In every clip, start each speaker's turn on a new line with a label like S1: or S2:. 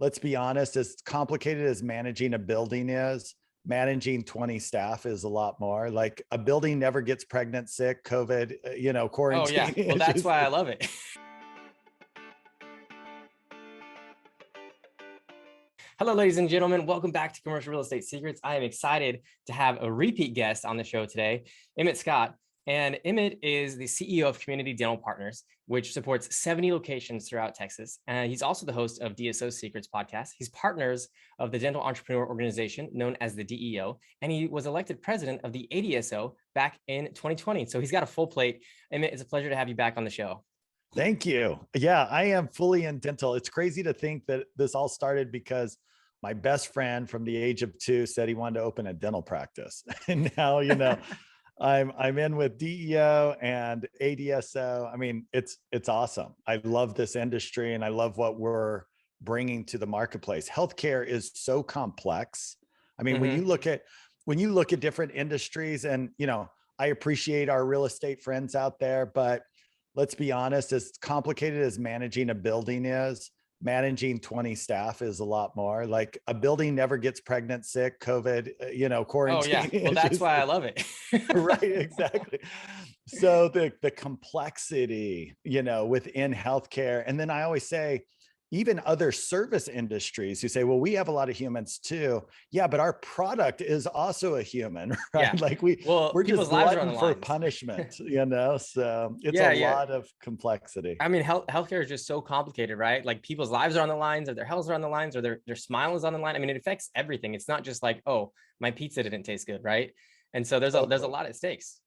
S1: let's be honest, as complicated as managing a building is, managing 20 staff is a lot more. Like a building never gets pregnant, sick, COVID,
S2: Oh yeah.
S1: quarantine
S2: Well, that's
S1: issues.
S2: why I love it. Hello, ladies and gentlemen. Welcome back to Commercial Real Estate Secrets. I am excited to have a repeat guest on the show today, Emmet Scott. And Emmet is the CEO of Community Dental Partners, which supports 70 locations throughout Texas. And he's also the host of DSO Secrets podcast. He's partners of the Dental Entrepreneur Organization known as the DEO. And he was elected president of the ADSO back in 2020. So he's got a full plate. Emmet, it's a pleasure to have you back on the show.
S1: Thank you. Yeah, I am fully in dental. It's crazy to think that this all started because my best friend from the age of 2 said he wanted to open a dental practice. And now, I'm in with DEO and ADSO. I mean, it's awesome. I love this industry and I love what we're bringing to the marketplace. Healthcare is so complex. I mean, when you look at different industries, and I appreciate our real estate friends out there, but let's be honest, as complicated as managing a building is, managing 20 staff is a lot more. Like a building never gets pregnant, sick, COVID, quarantine.
S2: Oh yeah. Well, that's why I love it.
S1: Right, exactly. So the complexity, within healthcare. And then I always say, even other service industries who say, well, we have a lot of humans too. Yeah, but our product is also a human, right?
S2: Yeah.
S1: Like we're
S2: people's
S1: just
S2: lives are on
S1: glutton
S2: the
S1: for
S2: lines.
S1: punishment, so it's a lot of complexity.
S2: I mean, healthcare is just so complicated, right? Like people's lives are on the lines, or their health are on the lines, or their smile is on the line. I mean, it affects everything. It's not just like, oh, my pizza didn't taste good, right? And so there's a lot at stakes.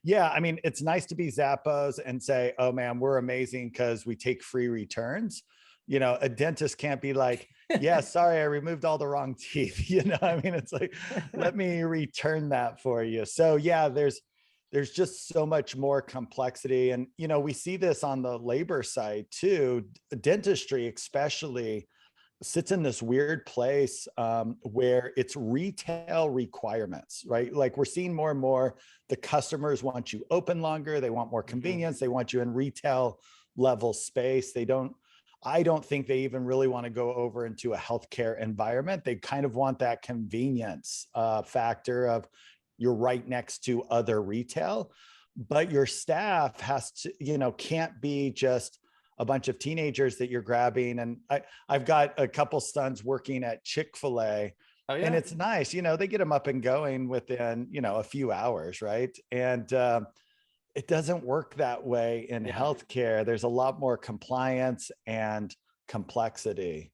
S1: Yeah, I mean, it's nice to be Zappos and say, oh man, we're amazing because we take free returns. A dentist can't be like, yeah, sorry, I removed all the wrong teeth. I mean, it's like, let me return that for you. So yeah, there's just so much more complexity. And, we see this on the labor side too. Dentistry especially sits in this weird place where it's retail requirements, right? Like we're seeing more and more, the customers want you open longer. They want more convenience. They want you in retail level space. I don't think they even really want to go over into a healthcare environment. They kind of want that convenience factor of you're right next to other retail, but your staff has to, can't be just a bunch of teenagers that you're grabbing. And I've got a couple sons working at Chick-fil-A. Oh, yeah. And it's nice, they get them up and going within, a few hours, right? And it doesn't work that way in healthcare. There's a lot more compliance and complexity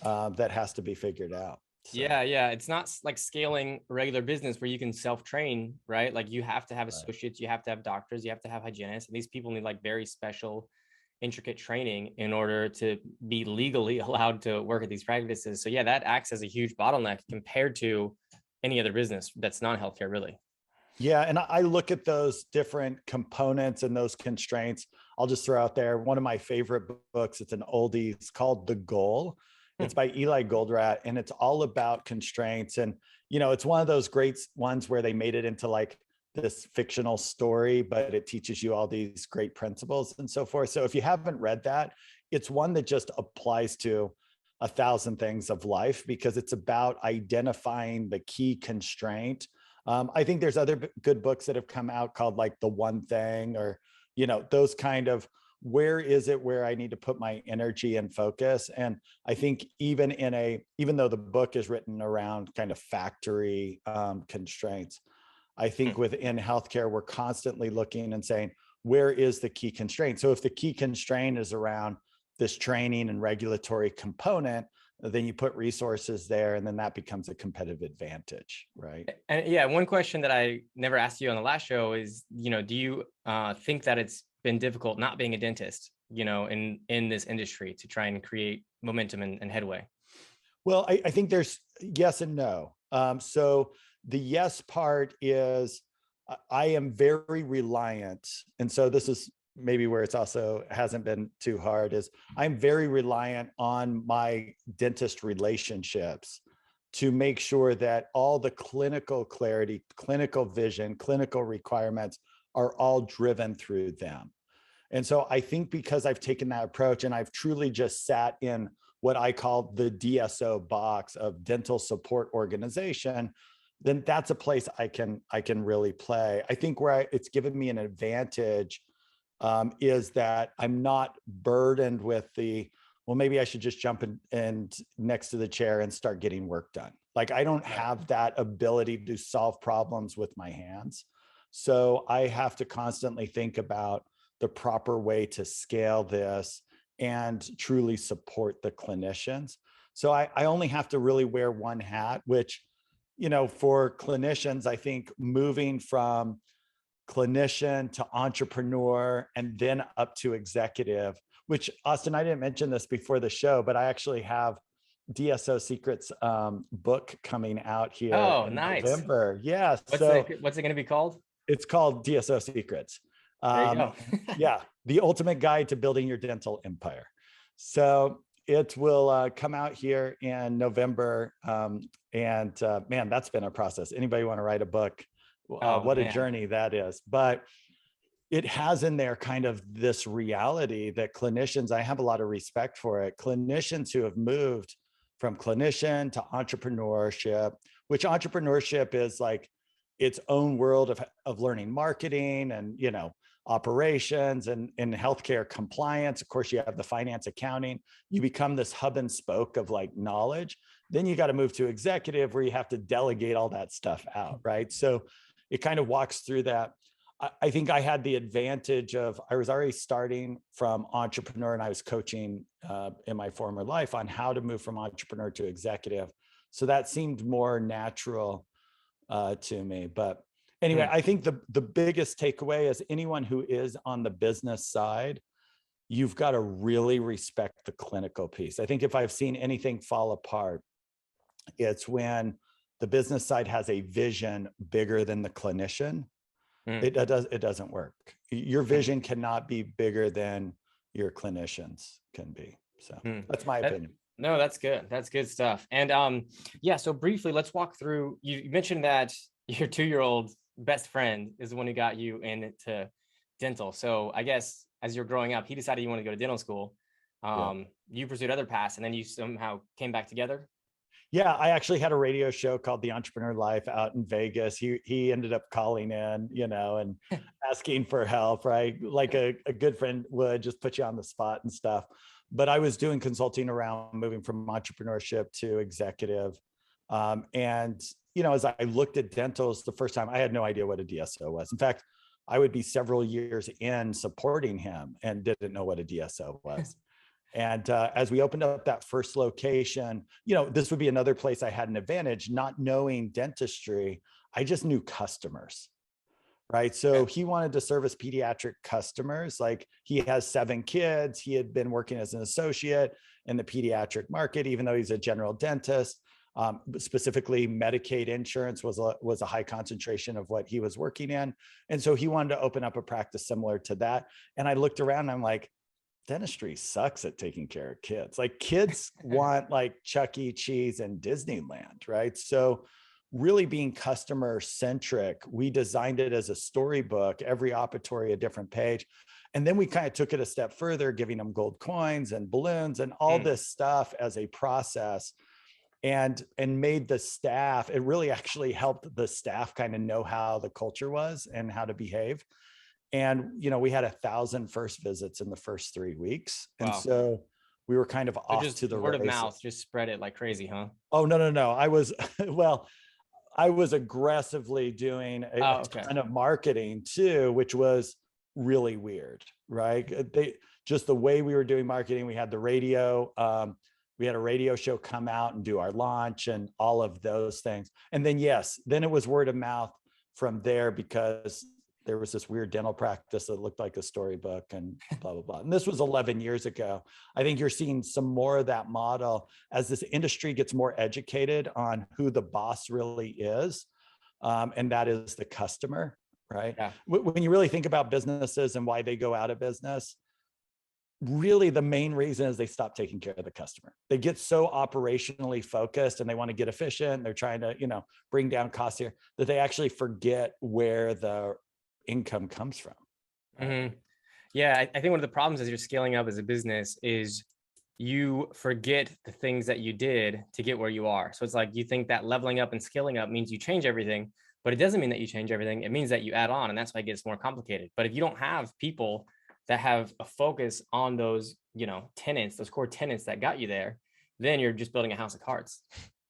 S1: that has to be figured out. So.
S2: Yeah. It's not like scaling a regular business where you can self-train, right? Like you have to have associates, you have to have doctors, you have to have hygienists, and these people need like very special, intricate training in order to be legally allowed to work at these practices. So yeah, that acts as a huge bottleneck compared to any other business that's non-healthcare, really.
S1: Yeah. And I look at those different components and those constraints. I'll just throw out there one of my favorite books. It's an oldie. It's called The Goal. It's by Eli Goldratt, and it's all about constraints. And, it's one of those great ones where they made it into like this fictional story, but it teaches you all these great principles and so forth. So if you haven't read that, it's one that just applies to 1,000 things of life because it's about identifying the key constraint. I think there's other good books that have come out called like The One Thing, or, those kind of, where is it where I need to put my energy and focus? And I think even though the book is written around kind of factory constraints, I think within healthcare, we're constantly looking and saying, where is the key constraint? So if the key constraint is around this training and regulatory component, then you put resources there, and then that becomes a competitive advantage, right?
S2: And yeah, one question that I never asked you on the last show is, do you think that it's been difficult not being a dentist, in this industry to try and create momentum and headway?
S1: Well, I think there's yes and no. So the yes part is I am very reliant. And so this is maybe where it's also hasn't been too hard, is I'm very reliant on my dentist relationships to make sure that all the clinical clarity, clinical vision, clinical requirements are all driven through them. And so I think because I've taken that approach and I've truly just sat in what I call the DSO box of dental support organization, then that's a place I can really play. I think where it's given me an advantage is that I'm not burdened with well, maybe I should just jump in next to the chair and start getting work done. Like I don't have that ability to solve problems with my hands. So I have to constantly think about the proper way to scale this and truly support the clinicians. So I only have to really wear one hat, which, for clinicians, I think moving from clinician to entrepreneur and then up to executive, which Austin, I didn't mention this before the show, but I actually have DSO Secrets book coming out here in
S2: nice.
S1: November. Yeah.
S2: What's it going to be called?
S1: It's called DSO Secrets.
S2: There you go.
S1: Yeah. The ultimate guide to building your dental empire. So it will come out here in November. Man, that's been a process. Anybody want to write a book? What a journey that is. But it has in there kind of this reality that clinicians, I have a lot of respect for it. Clinicians who have moved from clinician to entrepreneurship, which entrepreneurship is like its own world of learning marketing and, operations and healthcare compliance. Of course, you have the finance, accounting. You become this hub and spoke of like knowledge. Then you got to move to executive where you have to delegate all that stuff out, right? So it kind of walks through that. I think I had the advantage of, I was already starting from entrepreneur and I was coaching in my former life on how to move from entrepreneur to executive. So that seemed more natural to me. But anyway, I think the biggest takeaway is anyone who is on the business side, you've got to really respect the clinical piece. I think if I've seen anything fall apart, it's when the business side has a vision bigger than the clinician. It doesn't work. Your vision cannot be bigger than your clinicians can be. So that's my opinion.
S2: No, that's good. That's good stuff. And so briefly, let's walk through. You mentioned that your 2-year-old best friend is the one who got you into dental. So I guess as you're growing up, he decided you want to go to dental school. You pursued other paths, and then you somehow came back together.
S1: Yeah, I actually had a radio show called The Entrepreneur Life out in Vegas. He ended up calling in, and asking for help, right? Like a good friend would, just put you on the spot and stuff. But I was doing consulting around moving from entrepreneurship to executive. And, as I looked at dentals the first time, I had no idea what a DSO was. In fact, I would be several years in supporting him and didn't know what a DSO was. And as we opened up that first location, this would be another place I had an advantage, not knowing dentistry. I just knew customers, right? So he wanted to service pediatric customers. Like he has 7 kids. He had been working as an associate in the pediatric market, even though he's a general dentist. Specifically, Medicaid insurance was a high concentration of what he was working in. And so he wanted to open up a practice similar to that. And I looked around and I'm like, dentistry sucks at taking care of kids. Like kids want like Chuck E. Cheese and Disneyland, right? So really being customer centric, we designed it as a storybook, every operatory a different page. And then we kind of took it a step further, giving them gold coins and balloons and all this stuff as a process, and made the staff, it really actually helped the staff kind of know how the culture was and how to behave. And, we had 1,000 first visits in the first 3 weeks. Wow. And so we were kind of off to the
S2: word of mouth, just spread it like crazy, huh?
S1: Oh, no. I was, I was aggressively doing a ton of marketing too, which was really weird, right? Just the way we were doing marketing, we had the radio, we had a radio show come out and do our launch and all of those things. And then, then it was word of mouth from there, because there was this weird dental practice that looked like a storybook and blah, blah, blah. And this was 11 years ago. I think you're seeing some more of that model as this industry gets more educated on who the boss really is. And that is the customer, right? Yeah. When you really think about businesses and why they go out of business, really the main reason is they stop taking care of the customer. They get so operationally focused and they want to get efficient. They're trying to, bring down costs here, that they actually forget where the income comes from.
S2: Mm-hmm. Yeah, I think one of the problems as you're scaling up as a business is you forget the things that you did to get where you are. So it's like you think that leveling up and scaling up means you change everything, but it doesn't mean that you change everything. It means that you add on, and that's why it gets more complicated. But if you don't have people that have a focus on those, tenets, those core tenets that got you there, then you're just building a house of cards.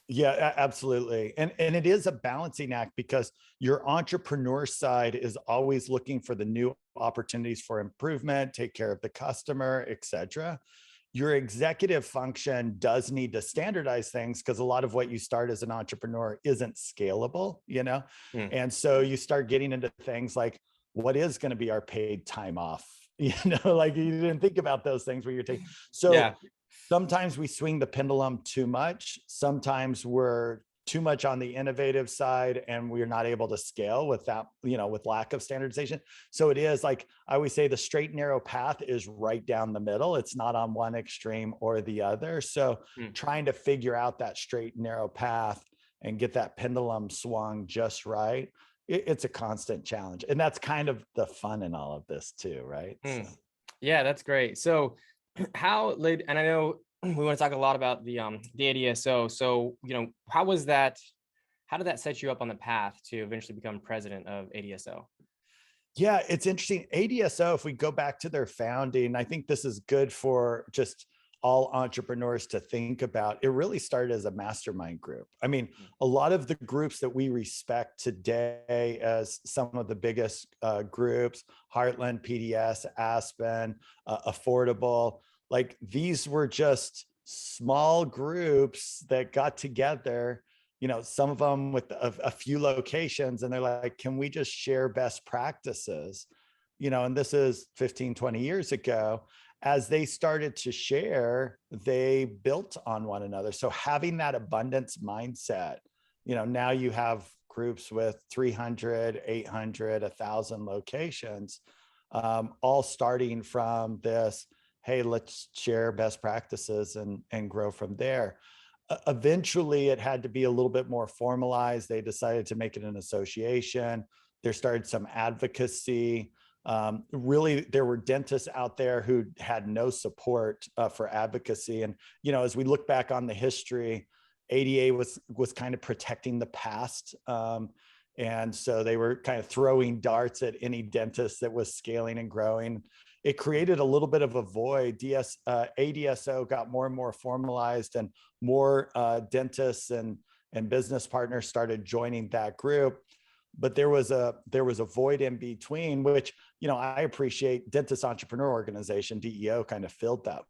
S1: Yeah, absolutely. And it is a balancing act because your entrepreneur side is always looking for the new opportunities for improvement, take care of the customer, et cetera. Your executive function does need to standardize things because a lot of what you start as an entrepreneur isn't scalable.
S2: Mm.
S1: And so you start getting into things like, what is going to be our paid time off? Like you didn't think about those things where you're taking. So
S2: Yeah.
S1: sometimes we swing the pendulum too much. Sometimes we're too much on the innovative side and we're not able to scale with that, with lack of standardization. So it is like, I always say the straight and narrow path is right down the middle. It's not on one extreme or the other. So trying to figure out that straight and narrow path and get that pendulum swung just right, it's a constant challenge. And that's kind of the fun in all of this too, right? So.
S2: Yeah, that's great. So how late, and I know we want to talk a lot about the ADSO. So, how was that? How did that set you up on the path to eventually become president of ADSO?
S1: Yeah, it's interesting. ADSO, if we go back to their founding, I think this is good for just all entrepreneurs to think about. It really started as a mastermind group. I mean, a lot of the groups that we respect today as some of the biggest groups, Heartland, PDS, Aspen, Affordable, like these were just small groups that got together, some of them with a few locations, and they're like, can we just share best practices? And this is 15, 20 years ago. As they started to share, they built on one another. So having that abundance mindset, now you have groups with 300, 800, 1,000 locations, all starting from this, hey, let's share best practices and grow from there. Eventually, it had to be a little bit more formalized. They decided to make it an association. There started some advocacy. Really, there were dentists out there who had no support for advocacy. And, as we look back on the history, ADA was kind of protecting the past. And so they were kind of throwing darts at any dentist that was scaling and growing. It created a little bit of a void. ADSO got more and more formalized, and more dentists and business partners started joining that group. But there was a void in between, which, I appreciate. Dentist Entrepreneur Organization, DEO, kind of filled that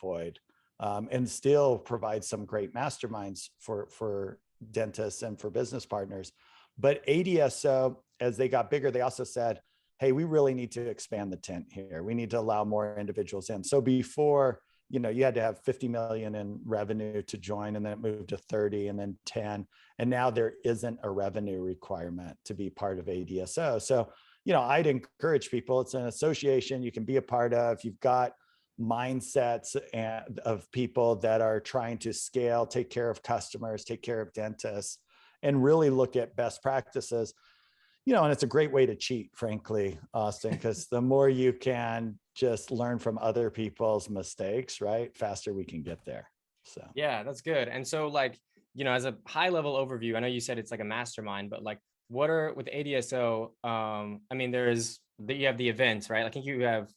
S1: void, and still provides some great masterminds for dentists and for business partners. But ADSO, as they got bigger, they also said, hey, we really need to expand the tent here. We need to allow more individuals in. So before, you had to have 50 million in revenue to join, and then it moved to 30 and then 10. And now there isn't a revenue requirement to be part of ADSO. So, I'd encourage people, it's an association you can be a part of. You've got mindsets of people that are trying to scale, take care of customers, take care of dentists, and really look at best practices. And it's a great way to cheat, frankly, Austin, because the more you can just learn from other people's mistakes, right, faster we can get there. So
S2: yeah, that's good. And so, as a high level overview, I know you said it's like a mastermind, but what are with ADSO? I mean, you have the events, right? I think you have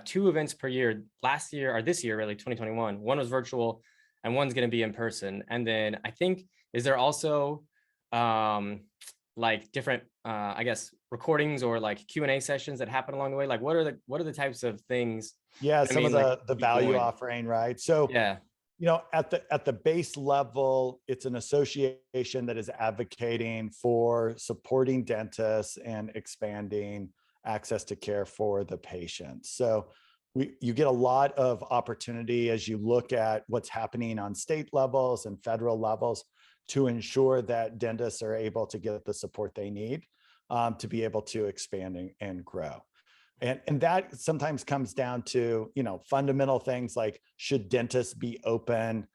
S2: 2 events per year. Last year, or this year, really, 2021. One was virtual, and one's going to be in person. And then I think, is there also different I guess recordings or Q&A sessions that happen along the way? What are the types of things?
S1: Yeah, some of the value offering, right? So
S2: yeah,
S1: at the base level, it's an association that is advocating for supporting dentists and expanding access to care for the patient. So you get a lot of opportunity as you look at what's happening on state levels and federal levels to ensure that dentists are able to get the support they need to be able to expand and grow. And that sometimes comes down to, fundamental things like, should dentists be open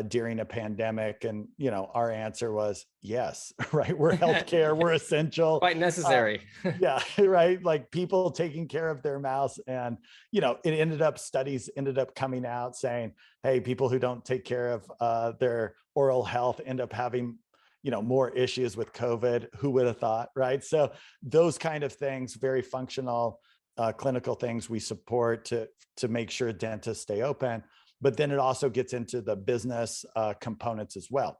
S1: during a pandemic? And, our answer was yes, right? We're healthcare, we're essential.
S2: Quite necessary.
S1: Yeah, right. Like people taking care of their mouths. And, studies ended up coming out saying, hey, people who don't take care of their oral health end up having, more issues with COVID. Who would have thought, right? So those kind of things, very functional clinical things we support to make sure dentists stay open. But then it also gets into the business components as well.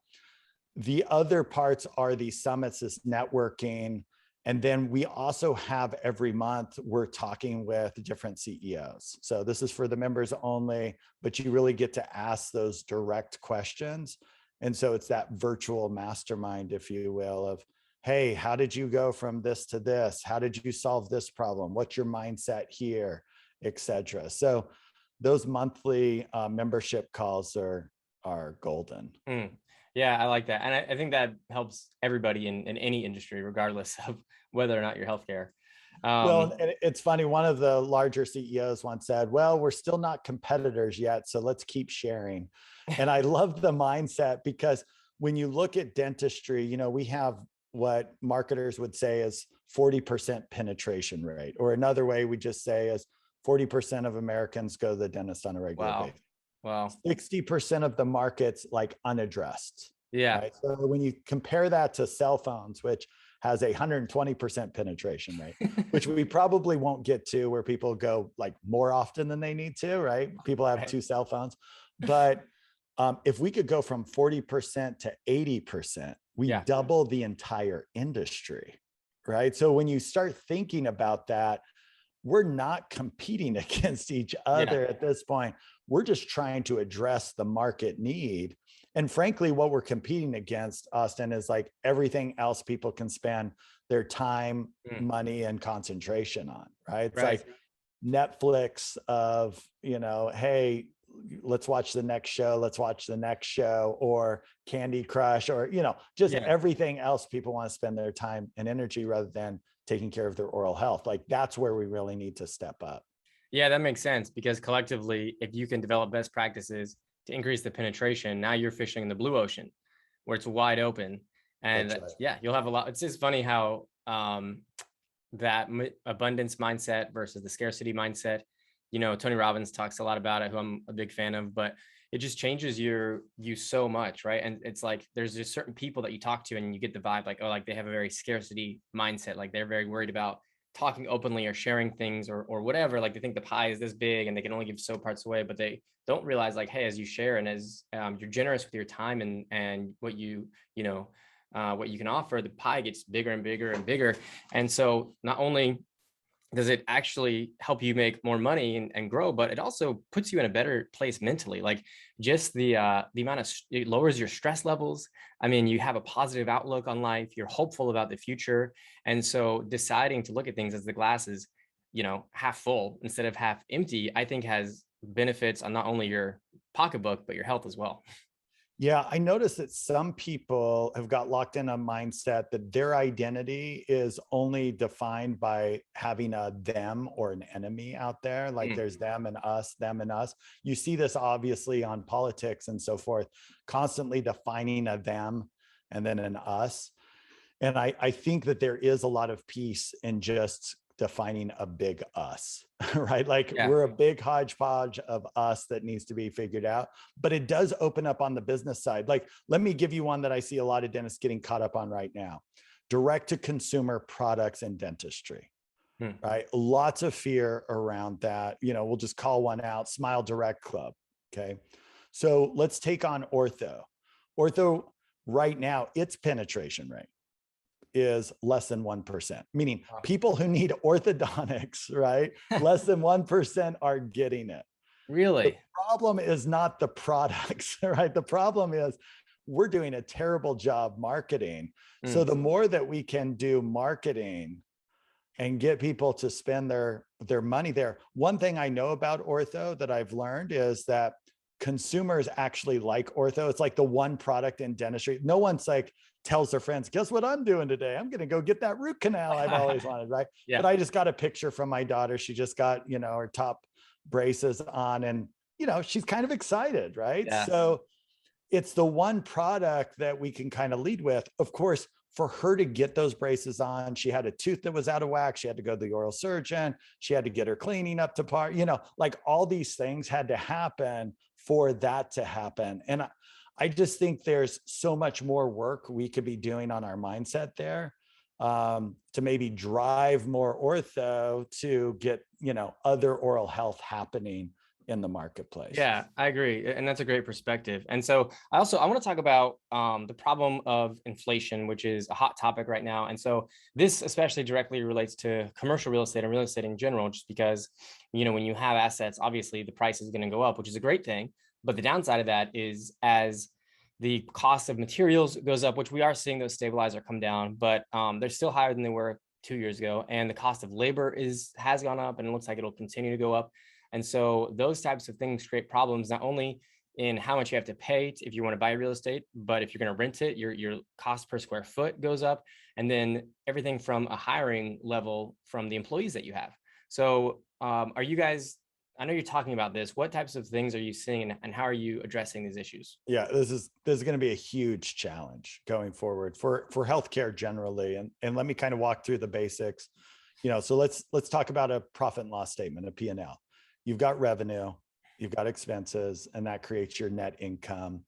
S1: The other parts are the summits, this networking. And then we also have every month, we're talking with different CEOs. So this is for the members only, but you really get to ask those direct questions. And so it's that virtual mastermind, if you will, of, hey, how did you go from this to this? How did you solve this problem? What's your mindset here, et cetera. So those monthly membership calls are golden.
S2: Yeah, I like that. And I think that helps everybody in any industry, regardless of whether or not you're healthcare.
S1: Well, and it's funny. One of the larger CEOs once said, well, we're still not competitors yet, so let's keep sharing. And I love the mindset, because when you look at dentistry, we have what marketers would say is 40% penetration rate, or another way we just say is 40% of Americans go to the dentist on a regular basis.
S2: Wow.
S1: 60% of the market's like unaddressed.
S2: Yeah.
S1: Right? So when you compare that to cell phones, which has a 120% penetration rate, which we probably won't get to, where people go like more often than they need to, right? People have 2 cell phones. But if we could go from 40% to 80%, we double the entire industry, right? So when you start thinking about that, we're not competing against each other at this point. We're just trying to address the market need. And frankly, what we're competing against, Austin, is like everything else people can spend their time, money, and concentration on, right? It's like Netflix of, hey, let's watch the next show, let's watch the next show, or Candy Crush, or, just everything else people want to spend their time and energy rather than taking care of their oral health. Like that's where we really need to step up.
S2: Yeah, that makes sense, because collectively, if you can develop best practices to increase the penetration, now you're fishing in the blue ocean where it's wide open. And you'll have a lot. It's just funny how that abundance mindset versus the scarcity mindset, Tony Robbins talks a lot about it, who I'm a big fan of, but it just changes you so much, right? And it's like there's just certain people that you talk to and you get the vibe like, oh, like they have a very scarcity mindset, like they're very worried about talking openly or sharing things or whatever. Like they think the pie is this big and they can only give so parts away, but they don't realize like, hey, as you share and as you're generous with your time and what what you can offer, the pie gets bigger and bigger and bigger. And so not only does it actually help you make more money and grow, but it also puts you in a better place mentally. Like just the amount of, it lowers your stress levels. I mean, you have a positive outlook on life. You're hopeful about the future. And so deciding to look at things as the glass is, half full instead of half empty, I think has benefits on not only your pocketbook, but your health as well.
S1: Yeah, I noticed that some people have got locked in a mindset that their identity is only defined by having a them or an enemy out there. Like there's them and us, them and us. You see this obviously on politics and so forth, constantly defining a them and then an us. And I think that there is a lot of peace in just defining a big us, right? Like we're a big hodgepodge of us that needs to be figured out, but it does open up on the business side. Like, let me give you one that I see a lot of dentists getting caught up on right now: direct to consumer products in dentistry, right? Lots of fear around that. We'll just call one out: Smile Direct Club. Okay. So let's take on ortho. Ortho right now, its penetration rate is less than 1%, meaning people who need orthodontics, right? Less than 1% are getting it.
S2: Really?
S1: The problem is not the products, right? The problem is we're doing a terrible job marketing. So the more that we can do marketing and get people to spend their money there. One thing I know about ortho that I've learned is that consumers actually like ortho. It's like the one product in dentistry. No one's like tells their friends, guess what I'm doing today? I'm going to go get that root canal I've always wanted, right? But I just got a picture from my daughter. She just got, her top braces on and, she's kind of excited, right? So it's the one product that we can kind of lead with. Of course, for her to get those braces on, she had a tooth that was out of whack. She had to go to the oral surgeon. She had to get her cleaning up to par, like all these things had to happen for that to happen. And I just think there's so much more work we could be doing on our mindset there, to maybe drive more ortho to get, other oral health happening in the marketplace.
S2: Yeah, I agree. And that's a great perspective. And so I want to talk about the problem of inflation, which is a hot topic right now. And so this especially directly relates to commercial real estate and real estate in general, just because, when you have assets, obviously the price is going to go up, which is a great thing. But the downside of that is as the cost of materials goes up, which we are seeing those stabilize or come down, but they're still higher than they were 2 years ago. And the cost of labor has gone up, and it looks like it'll continue to go up. And so those types of things create problems, not only in how much you have to pay if you want to buy real estate, but if you're going to rent it, your cost per square foot goes up. And then everything from a hiring level from the employees that you have. So are you guys, I know you're talking about this, what types of things are you seeing, and how are you addressing these issues?
S1: Yeah, this is going to be a huge challenge going forward for healthcare generally. And let me kind of walk through the basics. So let's talk about a profit and loss statement, a P&L. You've got revenue, you've got expenses, and that creates your net income,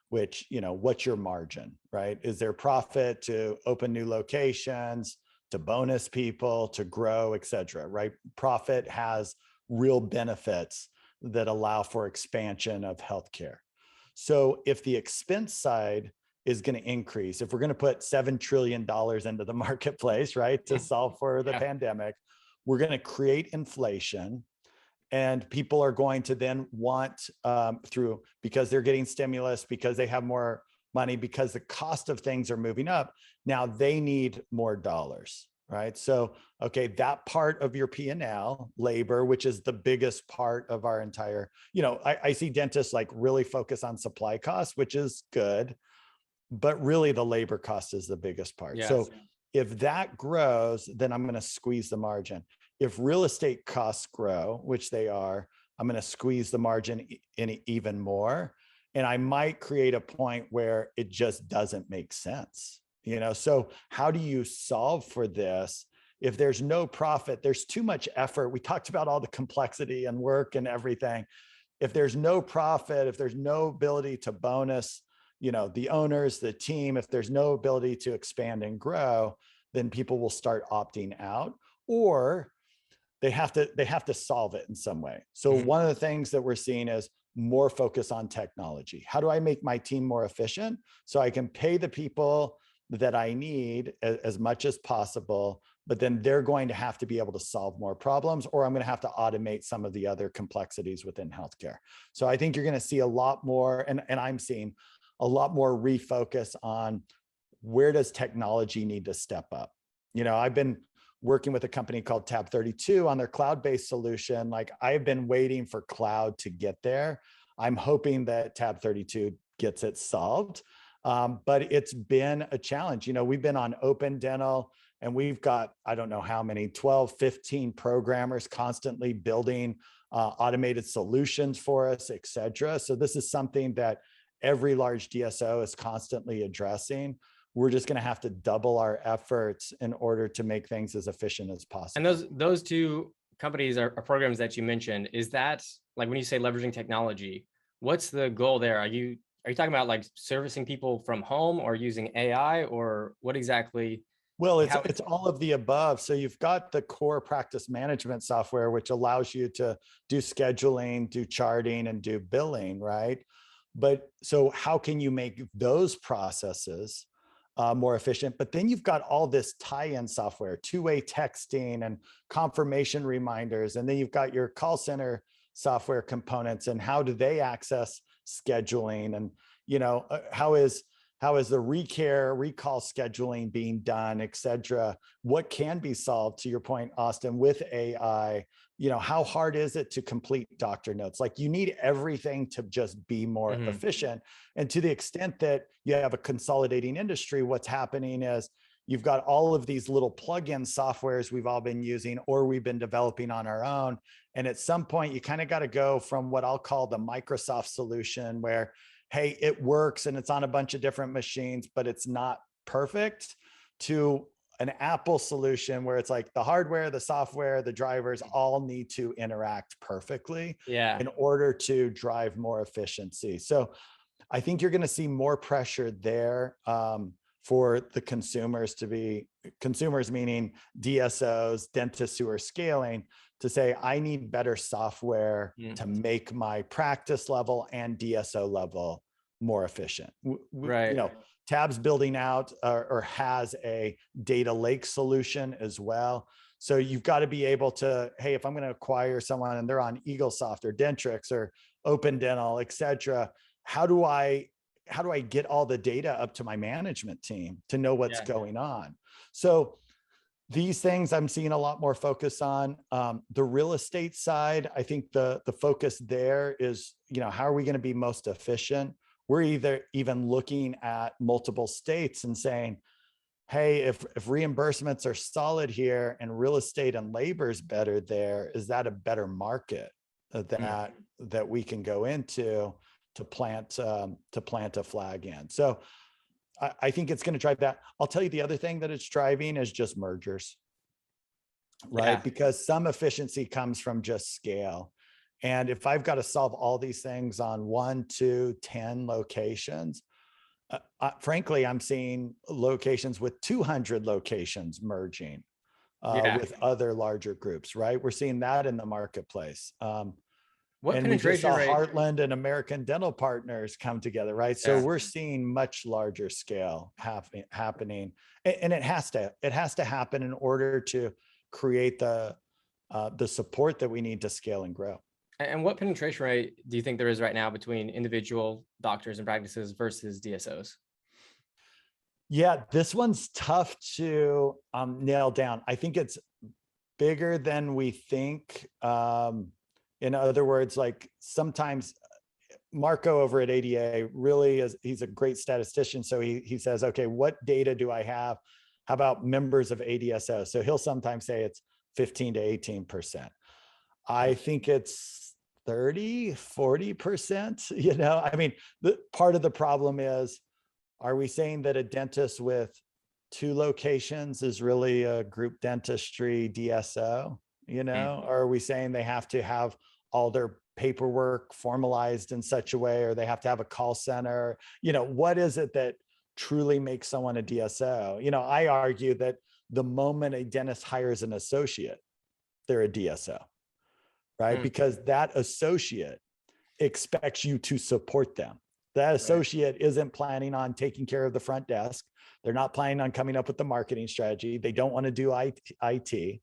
S1: which, what's your margin, right? Is there profit to open new locations, to bonus people, to grow, et cetera, right? Profit has real benefits that allow for expansion of healthcare. So if the expense side is going to increase, if we're going to put $7 trillion into the marketplace, right, to solve for the pandemic, we're going to create inflation. And people are going to then want because they're getting stimulus, because they have more money, because the cost of things are moving up. Now they need more dollars, right? So, okay, that part of your P&L, labor, which is the biggest part of our entire, I see dentists like really focus on supply costs, which is good, but really the labor cost is the biggest part. Yes. So if that grows, then I'm going to squeeze the margin. If real estate costs grow, which they are, I'm going to squeeze the margin in even more. And I might create a point where it just doesn't make sense. So how do you solve for this? If there's no profit, there's too much effort. We talked about all the complexity and work and everything. If there's no profit, if there's no ability to bonus, the owners, the team, if there's no ability to expand and grow, then people will start opting out, or they have to solve it in some way. So one of the things that we're seeing is more focus on technology. How do I make my team more efficient so I can pay the people that I need as much as possible, but then they're going to have to be able to solve more problems, or I'm going to have to automate some of the other complexities within healthcare. So I think you're going to see a lot more, and I'm seeing a lot more refocus on where does technology need to step up. I've been working with a company called Tab 32 on their cloud-based solution. Like, I've been waiting for cloud to get there. I'm hoping that Tab 32 gets it solved. But it's been a challenge. We've been on Open Dental, and we've got, I don't know how many, 12, 15 programmers constantly building automated solutions for us, et cetera. So this is something that every large DSO is constantly addressing. We're just going to have to double our efforts in order to make things as efficient as possible.
S2: And those two companies are programs that you mentioned. Is that, like, when you say leveraging technology, what's the goal there? Are you talking about like servicing people from home, or using AI, or what exactly?
S1: Well, it's all of the above. So you've got the core practice management software, which allows you to do scheduling, do charting, and do billing, right? But so how can you make those processes more efficient? But then you've got all this tie-in software, two-way texting and confirmation reminders. And then you've got your call center software components, and how do they access scheduling? And, how is the recall scheduling being done, et cetera? What can be solved, to your point, Austin, with AI? How hard is it to complete doctor notes? Like, you need everything to just be more efficient. And to the extent that you have a consolidating industry, what's happening is you've got all of these little plug-in softwares we've all been using, or we've been developing on our own. And at some point, you kind of got to go from what I'll call the Microsoft solution, where hey, it works and it's on a bunch of different machines, but it's not perfect, to an Apple solution where it's like the hardware, the software, the drivers all need to interact perfectly
S2: Yeah.
S1: in order to drive more efficiency. So I think you're going to see more pressure there, for the consumers to be, consumers meaning DSOs, dentists who are scaling, to say, I need better software to make my practice level and DSO level more efficient.
S2: Right.
S1: Tab's building out or has a data lake solution as well. So you've got to be able to, hey, if I'm going to acquire someone and they're on EagleSoft or Dentrix or Open Dental, et cetera, how do I get all the data up to my management team to know what's going on? So these things I'm seeing a lot more focus on. The real estate side, I think the focus there is, how are we going to be most efficient? We're even looking at multiple states and saying, hey, if reimbursements are solid here and real estate and labor is better there, is that a better market that we can go into to plant a flag in? So I think it's going to drive that. I'll tell you the other thing that it's driving is just mergers, right? Because some efficiency comes from just scale. And if I've got to solve all these things on 1, 2, 10 locations, frankly, I'm seeing locations with 200 locations merging with other larger groups, right? We're seeing that in the marketplace.
S2: What
S1: and we just
S2: penetration
S1: saw
S2: rate?
S1: Heartland and American Dental Partners come together, right? So we're seeing much larger scale happening, and it has to happen in order to create the support that we need to scale and grow.
S2: And what penetration rate do you think there is right now between individual doctors and practices versus DSOs?
S1: Yeah, this one's tough to nail down. I think it's bigger than we think. In other words, like sometimes Marco over at ADA really is, he's a great statistician. So he says, okay, what data do I have? How about members of ADSO? So he'll sometimes say it's 15 to 18%. I think it's 30, 40%, I mean, part of the problem is, are we saying that a dentist with 2 locations is really a group dentistry DSO? Or are we saying they have to have all their paperwork formalized in such a way, or they have to have a call center? What is it that truly makes someone a DSO? I argue that the moment a dentist hires an associate, they're a DSO, right? Because that associate expects you to support them. That associate isn't planning on taking care of the front desk. They're not planning on coming up with the marketing strategy. They don't want to do IT,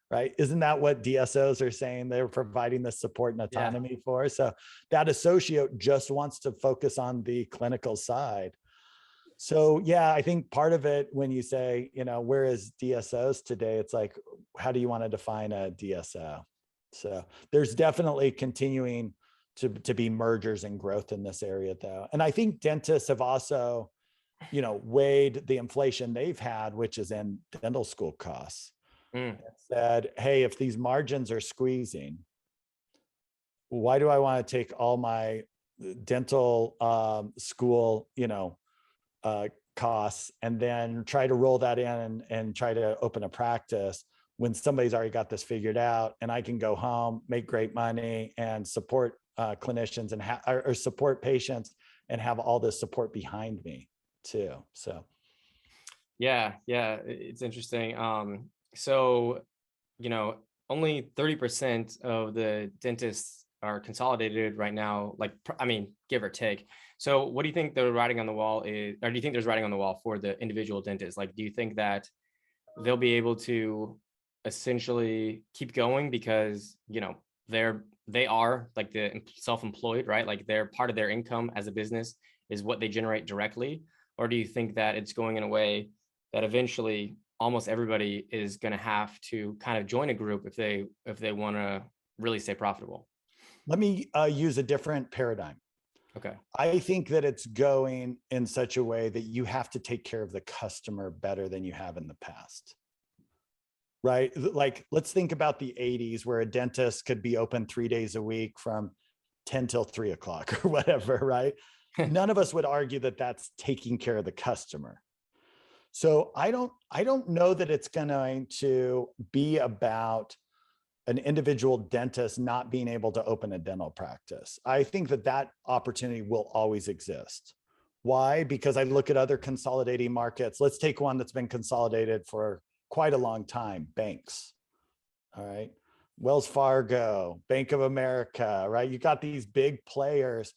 S1: right? Isn't that what DSOs are saying they're providing the support and autonomy for? So that associate just wants to focus on the clinical side. So yeah, I think part of it, when you say, where is DSOs today, it's like, how do you want to define a DSO? So there's definitely continuing to be mergers and growth in this area though. And I think dentists have also, weighed the inflation they've had, which is in dental school costs. Said, hey, if these margins are squeezing, why do I want to take all my dental school, costs and then try to roll that in and try to open a practice when somebody's already got this figured out, and I can go home, make great money, and support clinicians and or support patients and have all this support behind me too. So
S2: yeah, it's interesting. So only 30% of the dentists are consolidated right now, give or take. So what do you think the writing on the wall is, or do you think there's writing on the wall for the individual dentists? Like, do you think that they'll be able to essentially keep going because, they are like the self-employed, right? Like they're part of their income as a business is what they generate directly? Or do you think that it's going in a way that eventually almost everybody is going to have to kind of join a group if they want to really stay profitable?
S1: Let me use a different paradigm.
S2: Okay.
S1: I think that it's going in such a way that you have to take care of the customer better than you have in the past. Right? Like, let's think about the 80s where a dentist could be open 3 days a week from 10 till 3 o'clock or whatever, right? none of us would argue that that's taking care of the customer. So I don't know that it's going to be about an individual dentist not being able to open a dental practice. I think that that opportunity will always exist. Why? Because I look at other consolidating markets. Let's take one that's been consolidated for quite a long time, banks. All right. Wells Fargo, Bank of America, right? You got these big players.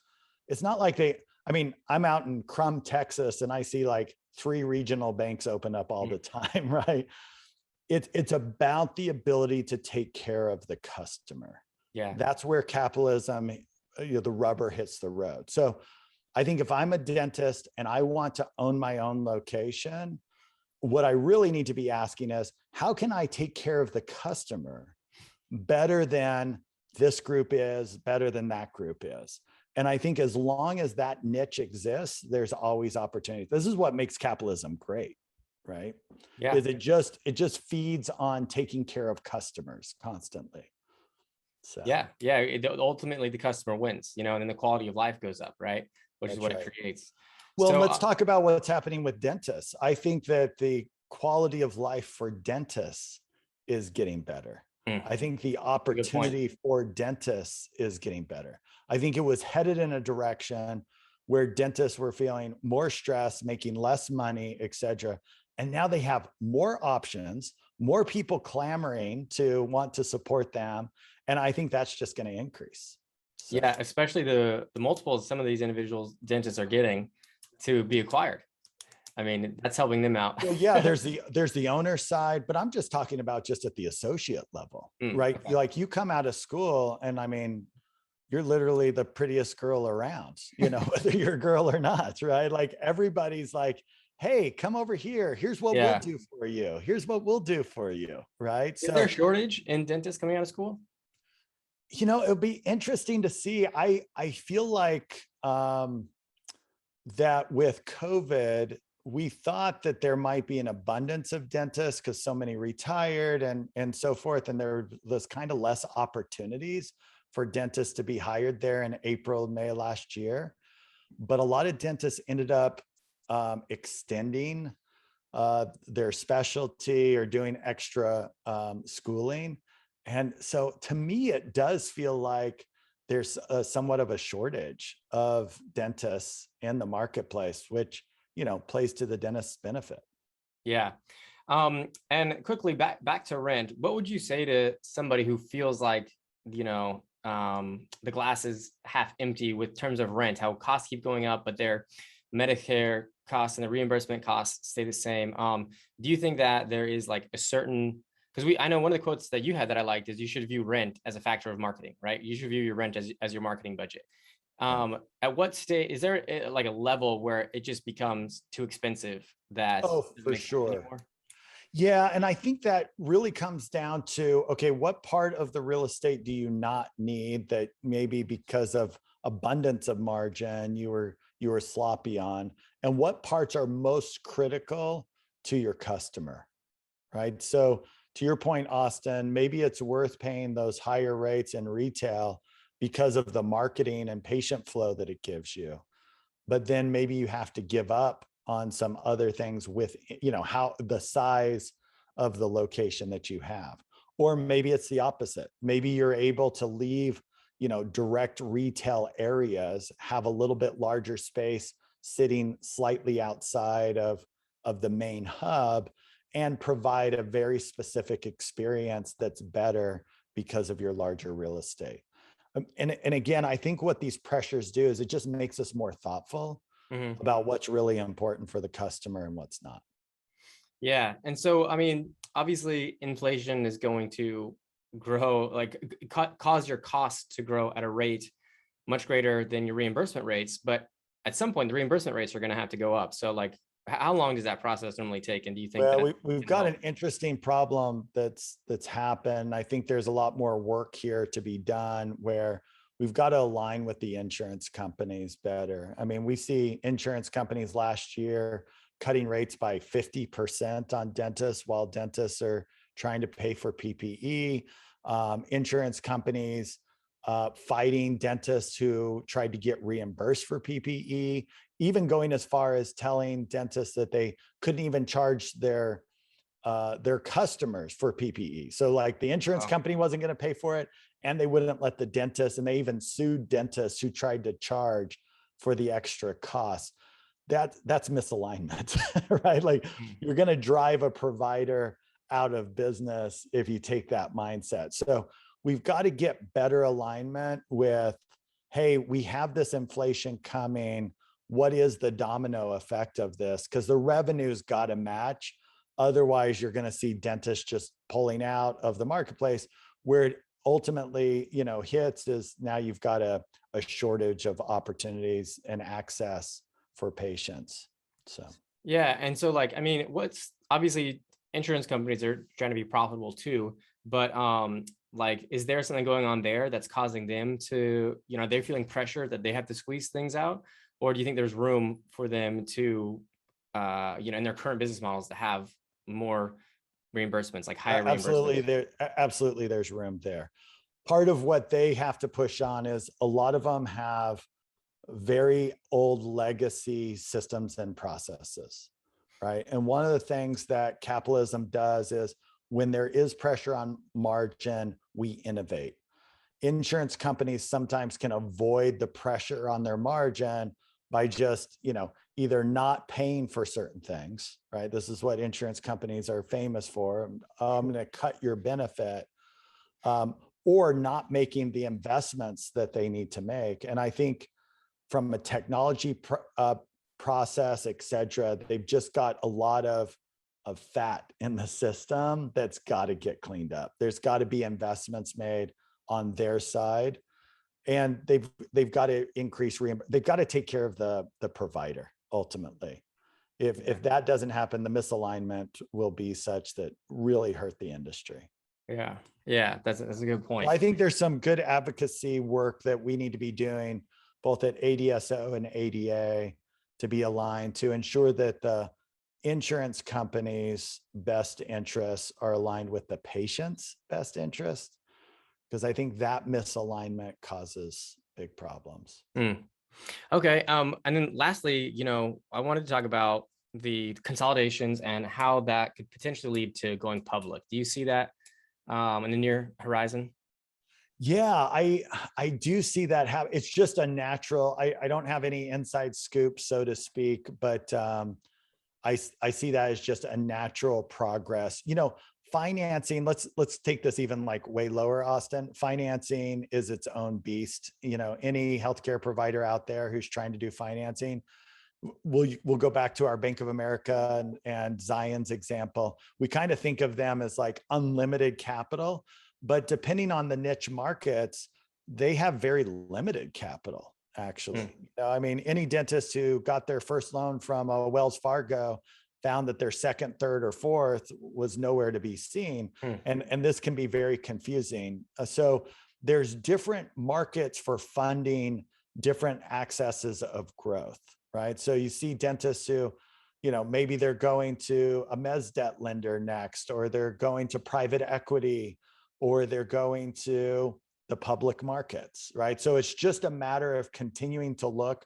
S1: It's not like I'm out in Crum, Texas, and I see like 3 regional banks open up all the time, right? It's about the ability to take care of the customer.
S2: Yeah.
S1: That's where capitalism, the rubber hits the road. So I think if I'm a dentist and I want to own my own location, what I really need to be asking is, how can I take care of the customer better than this group is, better than that group is? And I think as long as that niche exists, there's always opportunity. This is what makes capitalism great, right?
S2: Yeah.
S1: Is it just feeds on taking care of customers constantly. So
S2: yeah. Ultimately, the customer wins, and then the quality of life goes up, right? Which is what it creates.
S1: Well,
S2: So,
S1: let's talk about what's happening with dentists. I think that the quality of life for dentists is getting better. I think the opportunity for dentists is getting better. I think it was headed in a direction where dentists were feeling more stress, making less money, et cetera. And now they have more options, more people clamoring to want to support them. And I think that's just going to increase. So.
S2: Yeah, especially the multiples some of these individuals dentists are getting to be acquired. I mean, that's helping them out.
S1: Well, yeah, there's the owner side, but I'm just talking about just at the associate level, right? Okay. Like you come out of school and I mean, you're literally the prettiest girl around, whether you're a girl or not, right? Like everybody's like, hey, come over here. Here's what we'll do for you. Here's what we'll do for you, right?
S2: Is there a shortage in dentists coming out of school?
S1: It'll be interesting to see. I feel like that with COVID, we thought that there might be an abundance of dentists because so many retired and so forth. And there was kind of less opportunities for dentists to be hired there in April, May last year. But a lot of dentists ended up extending their specialty or doing extra schooling. And so to me, it does feel like there's somewhat of a shortage of dentists in the marketplace, which plays to the dentist's benefit.
S2: Yeah. And quickly back to rent, what would you say to somebody who feels like, the glass is half empty with terms of rent, how costs keep going up, but their Medicare costs and the reimbursement costs stay the same? Do you think that there is like a certain, because I know one of the quotes that you had that I liked is you should view rent as a factor of marketing, right? You should view your rent as your marketing budget. At what state is there like a level where it just becomes too expensive that
S1: for sure. Yeah. And I think that really comes down to, okay, what part of the real estate do you not need that maybe because of abundance of margin you were sloppy on, and what parts are most critical to your customer, right? So to your point, Austin, maybe it's worth paying those higher rates in retail because of the marketing and patient flow that it gives you. But then maybe you have to give up on some other things with, how the size of the location that you have. Or maybe it's the opposite. Maybe you're able to leave, direct retail areas, have a little bit larger space sitting slightly outside of the main hub and provide a very specific experience that's better because of your larger real estate. And again, I think what these pressures do is it just makes us more thoughtful about what's really important for the customer and what's not.
S2: Yeah. And so, I mean, obviously inflation is going to grow, like cause your costs to grow at a rate much greater than your reimbursement rates. But at some point, the reimbursement rates are going to have to go up. So like, how long does that process normally take? And do you think
S1: we've got an interesting problem that's happened. I think there's a lot more work here to be done where we've got to align with the insurance companies better. I mean, we see insurance companies last year cutting rates by 50% on dentists while dentists are trying to pay for PPE. Insurance companies fighting dentists who tried to get reimbursed for PPE, even going as far as telling dentists that they couldn't even charge their customers for PPE. So like the insurance company wasn't going to pay for it, and they wouldn't let the dentist, and they even sued dentists who tried to charge for the extra costs. That's misalignment, right? Like you're going to drive a provider out of business if you take that mindset. So we've got to get better alignment with, hey, we have this inflation coming. What is the domino effect of this? Because the revenue's got to match. Otherwise, you're going to see dentists just pulling out of the marketplace. Where it ultimately, hits is now you've got a shortage of opportunities and access for patients. So
S2: yeah, and so like, I mean, what's obviously insurance companies are trying to be profitable too, but like, is there something going on there that's causing them to, they're feeling pressure that they have to squeeze things out? Or do you think there's room for them to, in their current business models to have more reimbursements, like higher reimbursements?
S1: Absolutely, there's room there. Part of what they have to push on is a lot of them have very old legacy systems and processes, right? And one of the things that capitalism does is when there is pressure on margin, we innovate. Insurance companies sometimes can avoid the pressure on their margin by just, either not paying for certain things, right? This is what insurance companies are famous for. I'm going to cut your benefit, or not making the investments that they need to make. And I think from a technology process, et cetera, they've just got a lot of fat in the system that's got to get cleaned up. There's got to be investments made on their side, and they've got to increase they've got to take care of the provider ultimately. If that doesn't happen, the misalignment will be such that really hurt the industry.
S2: Yeah, that's a good point.
S1: Well, I think there's some good advocacy work that we need to be doing both at ADSO and ADA to be aligned to ensure that the insurance companies' best interests are aligned with the patient's best interest, because I think that misalignment causes big problems.
S2: Okay. And then lastly, I wanted to talk about the consolidations and how that could potentially lead to going public. Do you see that in the near horizon?
S1: Yeah, I do see that happen. It's just a natural, I don't have any inside scoop, so to speak, but I see that as just a natural progress. Financing, let's take this even like way lower, Austin. Financing is its own beast. Any healthcare provider out there who's trying to do financing, we'll go back to our Bank of America and Zion's example. We kind of think of them as like unlimited capital, but depending on the niche markets, they have very limited capital, actually. I mean, any dentist who got their first loan from a Wells Fargo found that their second, third, or fourth was nowhere to be seen. And this can be very confusing. So there's different markets for funding different accesses of growth, right? So you see dentists who, maybe they're going to a mezz debt lender next, or they're going to private equity, or they're going to the public markets, right? So it's just a matter of continuing to look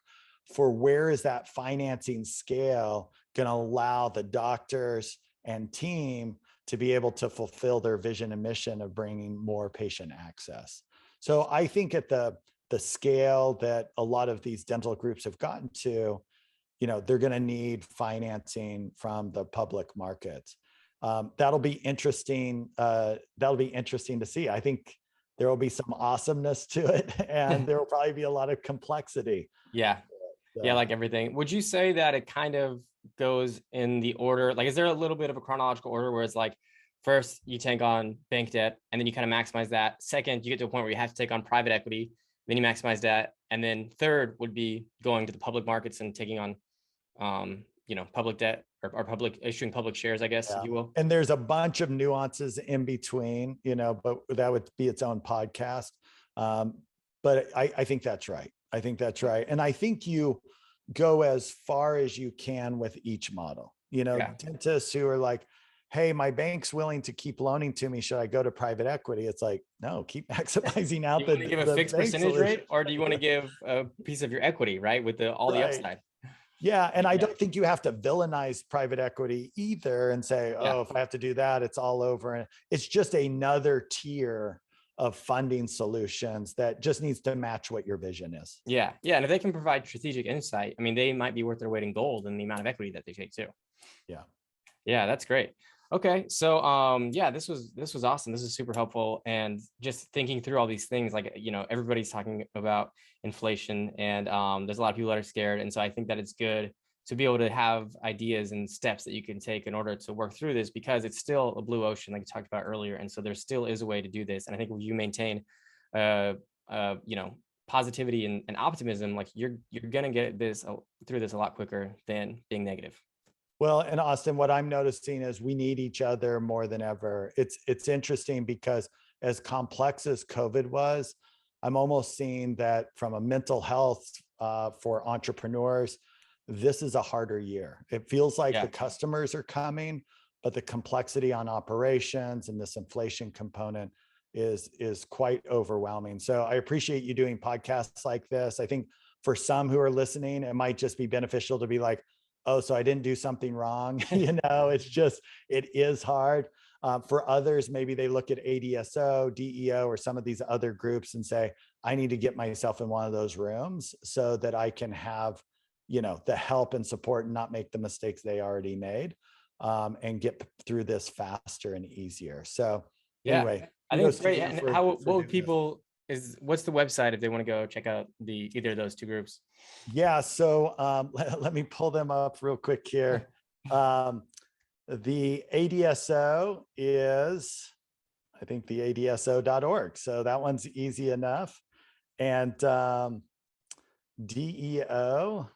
S1: for where is that financing scale going to allow the doctors and team to be able to fulfill their vision and mission of bringing more patient access. So I think at the scale that a lot of these dental groups have gotten to, they're going to need financing from the public markets. That'll be interesting. That'll be interesting to see. I think there will be some awesomeness to it, and there will probably be a lot of complexity.
S2: Yeah, like everything. Would you say that it kind of goes in the order? Like, is there a little bit of a chronological order where it's like, first you take on bank debt, and then you kind of maximize that. Second, you get to a point where you have to take on private equity, then you maximize that, and then third would be going to the public markets and taking on, public debt or public issuing public shares, I guess, if you will.
S1: And there's a bunch of nuances in between, but that would be its own podcast. But I think that's right. I think that's right. And I think you go as far as you can with each model. Dentists who are like, hey, my bank's willing to keep loaning to me. Should I go to private equity? It's like, no, keep maximizing out
S2: You want to give a
S1: the
S2: fixed
S1: bank
S2: percentage
S1: solution.
S2: rate, or do you want to give a piece of your equity, right? With all the
S1: Right.
S2: upside.
S1: Yeah. And I
S2: Yeah.
S1: don't think you have to villainize private equity either and say,
S2: Yeah.
S1: oh, if I have to do that, it's all over. And it's just another tier of funding solutions that just needs to match what your vision is.
S2: Yeah. Yeah. And if they can provide strategic insight, I mean, they might be worth their weight in gold in the amount of equity that they take too.
S1: Yeah.
S2: Yeah, that's great. Okay. So yeah, this was awesome. This is super helpful. And just thinking through all these things, like, everybody's talking about inflation, and there's a lot of people that are scared. And so I think that it's good to be able to have ideas and steps that you can take in order to work through this, because it's still a blue ocean, like you talked about earlier. And so there still is a way to do this. And I think when you maintain positivity and optimism, like you're gonna get this through this a lot quicker than being negative.
S1: Well, and Austin, what I'm noticing is we need each other more than ever. It's interesting because as complex as COVID was, I'm almost seeing that from a mental health for entrepreneurs, this is a harder year. It feels like the customers are coming, but the complexity on operations and this inflation component is quite overwhelming. So I appreciate you doing podcasts like this. I think for some who are listening, it might just be beneficial to be like, oh, so I didn't do something wrong. It is hard. For others, maybe they look at ADSO, DEO, or some of these other groups and say, I need to get myself in one of those rooms so that I can have, the help and support and not make the mistakes they already made, and get through this faster and easier. So anyway,
S2: I think it's great. And what would people what's the website if they want to go check out either of those two groups?
S1: Yeah. So let me pull them up real quick here. The ADSO is, I think, the ADSO.org. So that one's easy enough. And DEO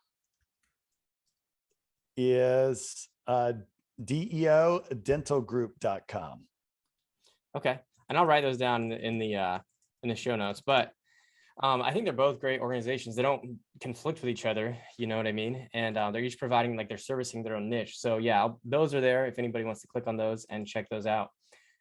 S1: is DEOdentalgroup.com.
S2: Okay. And I'll write those down in the show notes. But I think they're both great organizations. They don't conflict with each other, you know what I mean? And they're each providing, like, they're servicing their own niche. So yeah, those are there if anybody wants to click on those and check those out.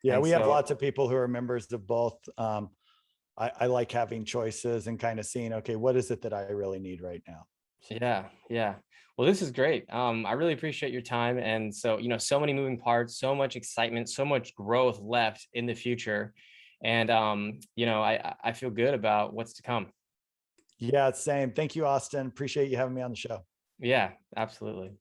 S1: Yeah,
S2: and
S1: we have lots of people who are members of both. I like having choices and kind of seeing, okay, what is it that I really need right now?
S2: Yeah. Yeah. Well, this is great. I really appreciate your time. And so, so many moving parts, so much excitement, so much growth left in the future. And, I feel good about what's to come.
S1: Yeah, same. Thank you, Austin. Appreciate you having me on the show.
S2: Yeah, absolutely.